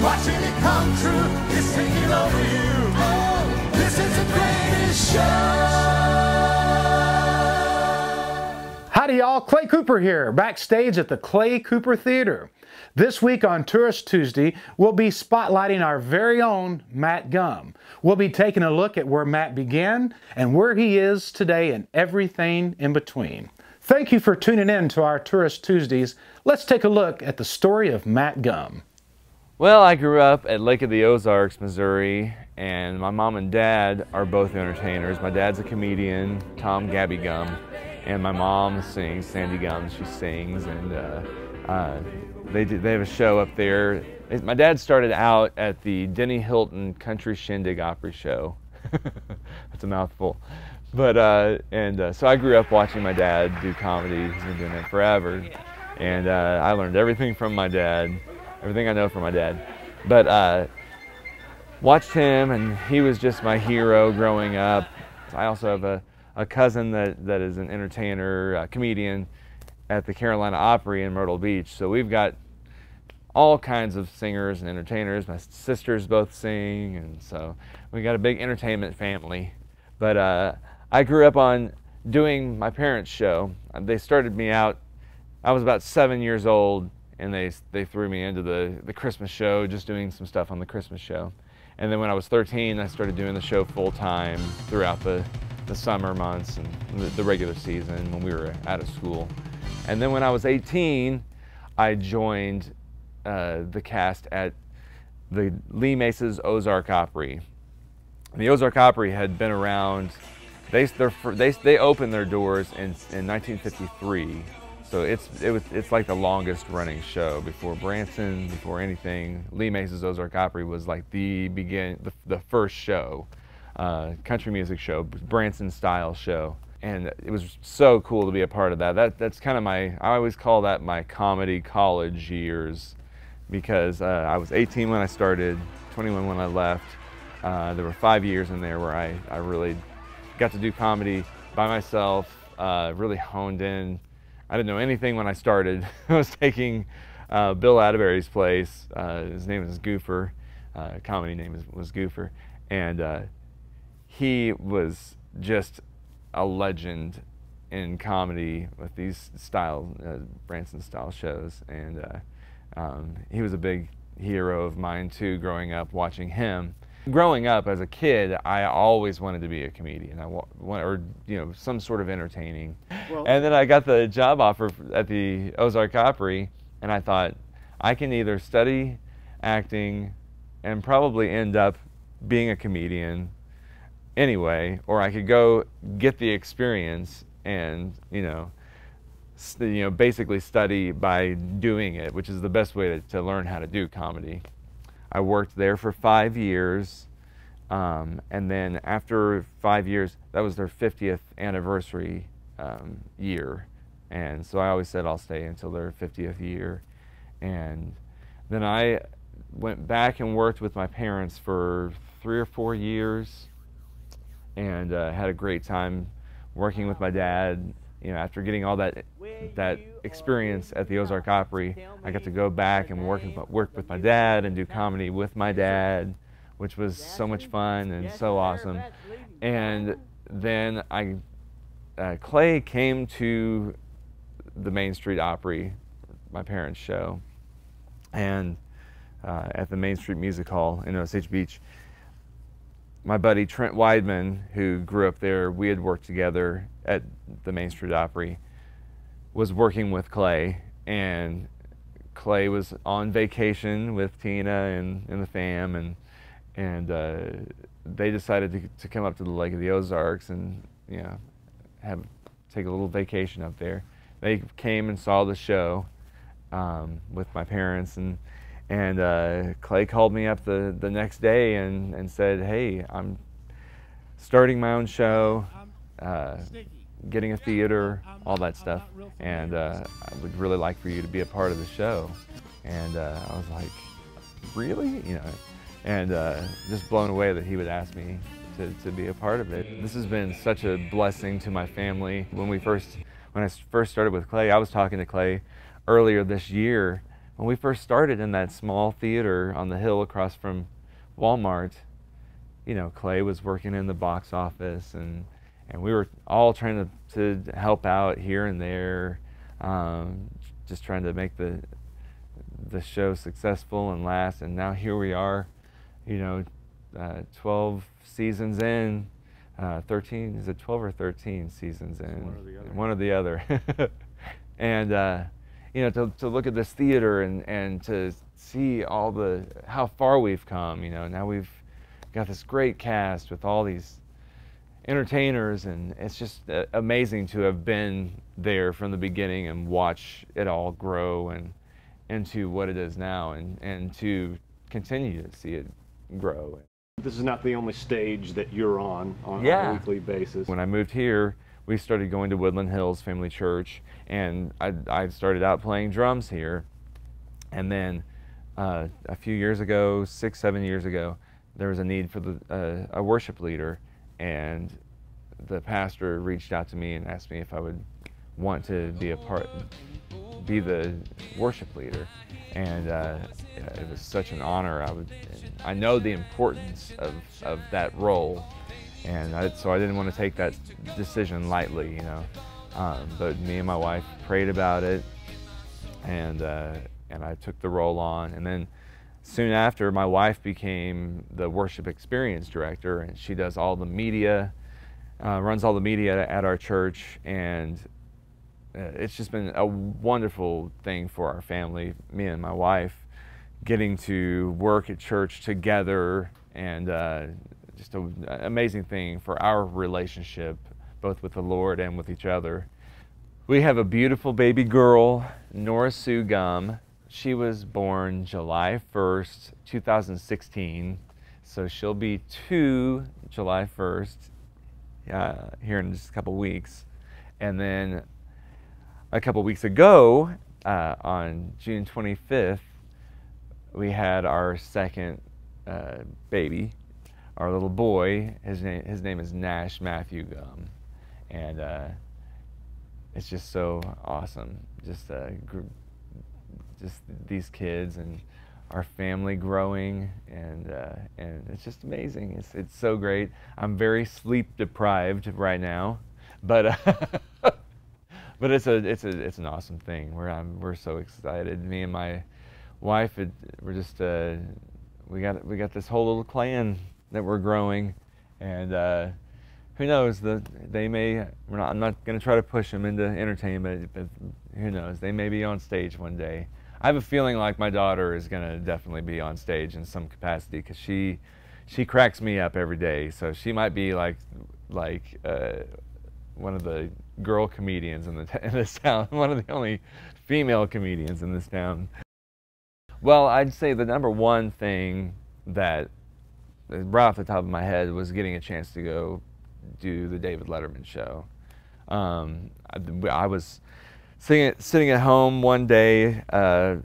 watching it come true, it's taking over you. Oh, this is the greatest show. Howdy y'all, Clay Cooper here, backstage at the Clay Cooper Theater. This week on Tourist Tuesday, we'll be spotlighting our very own Matt Gumm. We'll be taking a look at where Matt began and where he is today and everything in between. Thank you for tuning in to our Tourist Tuesdays. Let's take a look at the story of Matt Gumm. Well, I grew up at Lake of the Ozarks, Missouri, and my mom and dad are both entertainers. My dad's a comedian, Gabby Gumm, and my mom sings, Sandy Gumm, she sings, and they have a show up there. My dad started out at the Denny Hilton Country Shindig Opry show. That's a mouthful. But, so I grew up watching my dad do comedy. He's been doing that forever. And I learned everything from my dad, everything I know from my dad. But watched him, and he was just my hero growing up. I also have a cousin that is an entertainer, a comedian at the Carolina Opry in Myrtle Beach. So we've got all kinds of singers and entertainers. My sisters both sing, and so we got a big entertainment family. But I grew up on doing my parents' show. They started me out, I was about 7 years old, and they threw me into the Christmas show, just doing some stuff on the Christmas show. And then when I was 13, I started doing the show full time throughout the summer months and the regular season when we were out of school. And then when I was 18, I joined the cast at the Lee Mace's Ozark Opry. The Ozark Opry had been around. They opened their doors in 1953, so it's like the longest running show before Branson, before anything. Lee Mace's Ozark Opry was like the first show, country music show, Branson style show, and it was so cool to be a part of that. That's kind of I always call that my comedy college years, because I was 18 when I started, 21 when I left. There were 5 years in there where I really got to do comedy by myself, really honed in. I didn't know anything when I started. I was taking Bill Atterbury's place. His name is Goofer. Comedy name was Goofer. And he was just a legend in comedy with these Branson style shows. And he was a big hero of mine too, growing up watching him. Growing up as a kid, I always wanted to be a comedian. Or some sort of entertaining. Well, and then I got the job offer at the Ozark Opry, and I thought I can either study acting and probably end up being a comedian anyway, or I could go get the experience and basically study by doing it, which is the best way to learn how to do comedy. I worked there for 5 years, and then after 5 years, that was their 50th anniversary year, and so I always said I'll stay until their 50th year. And then I went back and worked with my parents for 3 or 4 years, and had a great time working with my dad. After getting all that experience at the Ozark Opry, I got to go back and work with my dad and do comedy with my dad, which was so much fun and so awesome. And then Clay came to the Main Street Opry, my parents' show, and at the Main Street Music Hall in Osage Beach. My buddy Trent Weidman, who grew up there, we had worked together at the Main Street Opry, was working with Clay, and Clay was on vacation with Tina and the fam, and they decided to come up to the Lake of the Ozarks and take a little vacation up there. They came and saw the show with my parents, and Clay called me up the next day and said, "Hey, I'm starting my own show, getting a theater, all that stuff, and I would really like for you to be a part of the show." And I was like, "Really?" And just blown away that he would ask me to be a part of it. This has been such a blessing to my family. When I first started with Clay, I was talking to Clay earlier this year when we first started in that small theater on the hill across from Walmart, you know, Clay was working in the box office, and we were all trying to help out here and there, just trying to make the show successful and last. And now here we are, you know, 12 seasons in, 13, is it 12 or 13 seasons in? One or the other. And you know, to look at this theater and to see how far we've come. You know, now we've got this great cast with all these entertainers, and it's just amazing to have been there from the beginning and watch it all grow and into what it is now, and to continue to see it grow. This is not the only stage that you're on Yeah. a weekly basis. When I moved here, we started going to Woodland Hills Family Church, and I started out playing drums here. And then a few years ago, 6-7 years ago, there was a need for a worship leader, and the pastor reached out to me and asked me if I would want to be the worship leader. And it was such an honor. I know the importance of that role, and so I didn't want to take that decision lightly, you know. But me and my wife prayed about it, and I took the role on. And then soon after, my wife became the worship experience director, and she does all the media, runs all the media at our church, and it's just been a wonderful thing for our family, me and my wife, getting to work at church together, and just an amazing thing for our relationship, both with the Lord and with each other. We have a beautiful baby girl, Nora Sue Gumm. She was born July 1st, 2016, so she'll be 2 July 1st, here in just a couple weeks. And then a couple weeks ago, on June 25th, we had our second baby, our little boy. His name is Nash Matthew Gumm, and it's just so awesome. Just these kids and our family growing, and it's just amazing. It's so great. I'm very sleep deprived right now, but but it's an awesome thing. We're so excited. Me and my wife, we're just we got this whole little clan that we're growing, and who knows, I'm not going to try to push them into entertainment, but who knows, they may be on stage one day. I have a feeling like my daughter is going to definitely be on stage in some capacity, because she cracks me up every day. So she might be like one of the girl comedians in this town, one of the only female comedians in this town. Well, I'd say the number one thing that, right off the top of my head, was getting a chance to go do the David Letterman show. I was sitting at home one day on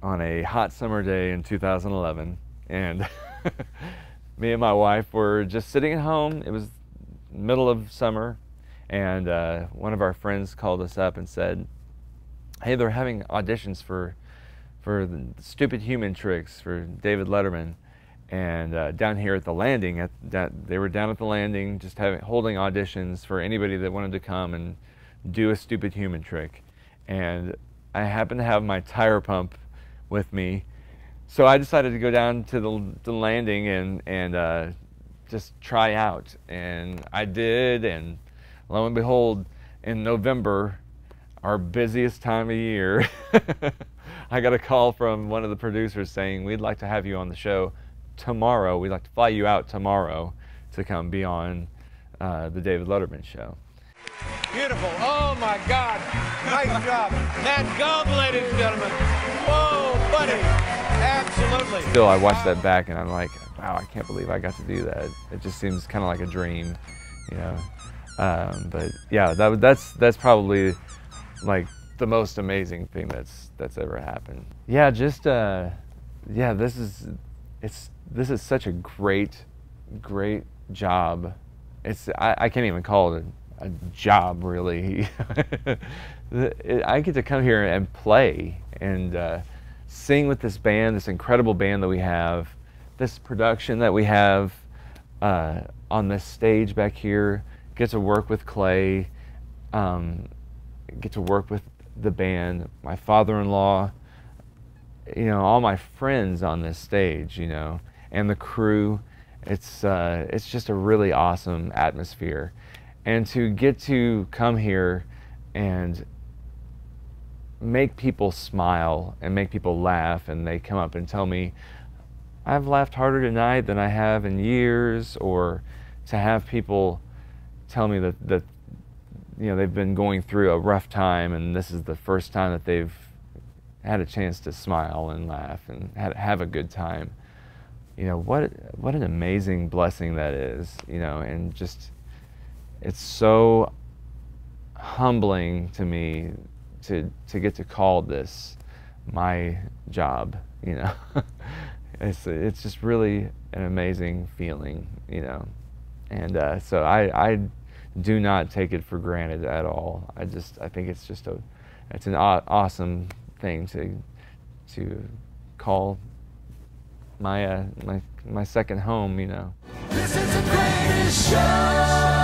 a hot summer day in 2011, and me and my wife were just sitting at home. It was middle of summer, and one of our friends called us up and said, hey, they're having auditions for the Stupid Human Tricks for David Letterman, and down here at the landing, they were down at the landing just holding auditions for anybody that wanted to come and do a stupid human trick. And I happened to have my tire pump with me, so I decided to go down to the landing and just try out. And I did, and lo and behold, in November, our busiest time of year, I got a call from one of the producers saying, we'd like to have you on the show tomorrow. We'd like to fly you out tomorrow to come be on the David Letterman show. Beautiful. Oh my God. Nice job. Matt Gumm, ladies and gentlemen. Whoa, buddy. Absolutely. Still, I watch that back and I'm like, wow, I can't believe I got to do that. It just seems kind of like a dream, you know. But yeah, that's probably like the most amazing thing that's ever happened. Yeah, just yeah, this is such a great job. I can't even call it a job, really. I get to come here and play and sing with this band, this incredible band that we have, this production that we have on this stage back here. Get to work with Clay, get to work with the band, my father-in-law, you know, all my friends on this stage, you know, and the crew. It's just a really awesome atmosphere. And to get to come here and make people smile and make people laugh, and they come up and tell me, I've laughed harder tonight than I have in years, or to have people tell me that you know, they've been going through a rough time and this is the first time that they've had a chance to smile and laugh and have a good time. You know, what an amazing blessing that is, you know, and just, it's so humbling to me to get to call this my job, you know. It's just really an amazing feeling, you know. And so I do not take it for granted at all. I think it's just it's an awesome thing to call my second home, you know. This is the greatest show.